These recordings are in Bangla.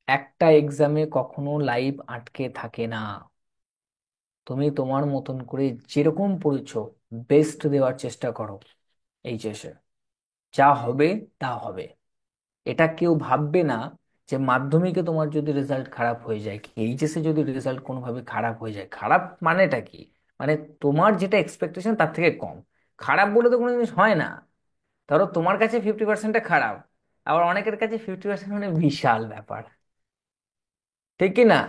একটা এক্সামে কখনো লাইফ আটকে থাকে না। তুমি তোমার মতন করে যেরকম পড়েছো বেস্ট দেওয়ার চেষ্টা করো। এইচএসে যা হবে তা হবে। এটা কেউ ভাববে না যে মাধ্যমিকে তোমার যদি রেজাল্ট খারাপ হয়ে যায়, কি এইচএসে যদি রেজাল্ট কোনোভাবে খারাপ হয়ে যায়, খারাপ মানেটা কি? মানে তোমার যেটা এক্সপেকটেশন তার থেকে কম। খারাপ বলে তো কোনো জিনিস হয় না। ধরো তোমার কাছে 50%টা খারাপ, আবার অনেকের কাছে 50% মানে বিশাল ব্যাপার, ঠিক কি না?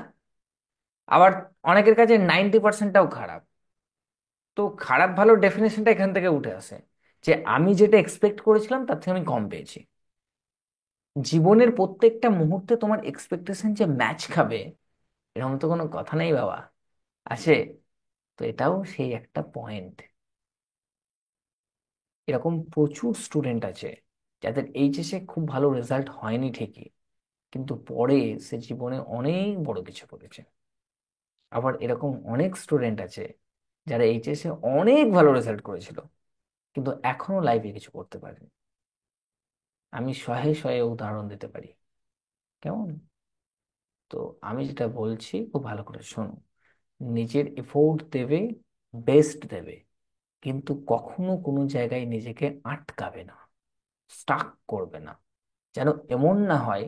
আবার অনেকের কাছে 90%টাও খারাপ। তো খারাপ ভালো ডেফিনেশনটা এখান থেকে উঠে আসে যে আমি যেটা এক্সপেক্ট করেছিলাম তার থেকে আমি কম পেয়েছি। জীবনের প্রত্যেকটা মুহূর্তে তোমার এক্সপেকটেশন যে ম্যাচ খাবে, এরকম তো কোনো কথা নেই বাবা। আছে? তো এটাও সেই একটা পয়েন্ট। এরকম প্রচুর স্টুডেন্ট আছে যাদের এইচএসে খুব ভালো রেজাল্ট হয়নি ঠিকই, কিন্তু পরে সে জীবনে অনেক বড় কিছু করেছে। আবার এরকম অনেক স্টুডেন্ট আছে যারা এইচএসে অনেক ভালো রেজাল্ট করেছিল, কিন্তু এখনো লাইফে কিছু করতে পারেনি। আমি শয়ে শয়ে উদাহরণ দিতে পারি। কেমন? তো আমি যেটা বলছি খুব ভালো করে শোনো। নিজের এফোর্ট দেবে, বেস্ট দেবে, কিন্তু কখনো কোনো জায়গায় নিজেকে আটকাবে না, স্টাক করবে না। যেন এমন না হয়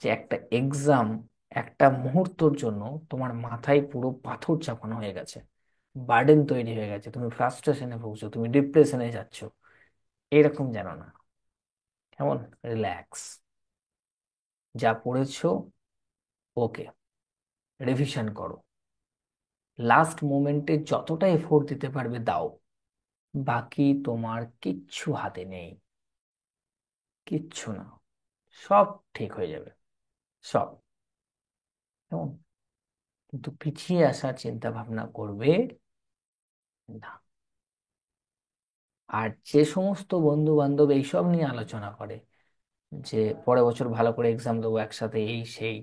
যে একটা এক্সাম, একটা মুহূর্তর জন্য তোমার মাথায় পুরো পাথর চাপানো হয়ে গেছে, বার্ডেন তৈরি হয়ে গেছে, তুমি ফ্রাস্ট্রেশনে ভুগছো, তুমি ডিপ্রেশনে যাচ্ছ। এরকম যেন না। কেমন? রিল্যাক্স। যা পড়েছো, ওকে, রিভিশন করো, লাস্ট মোমেন্টে যতটা এফোর্ট দিতে পারবে দাও। বাকি তোমার কিচ্ছু হাতে নেই, কিচ্ছু না। সব ঠিক হয়ে যাবে, সব। কেমন? কিন্তু পিছিয়ে আসার চিন্তা ভাবনা করবে না। আর যে সমস্ত বন্ধু বান্ধব এইসব নিয়ে আলোচনা করে যে পরের বছর ভালো করে এক্সাম দেবো একসাথে এই সেই,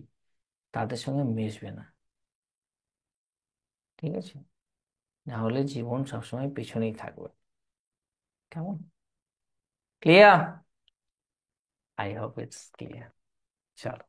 তাদের সঙ্গে মিশবে না। ঠিক আছে? না হলে জীবন সবসময় পিছনেই থাকবে। কেমন? Clear? I hope it's clear. চলো।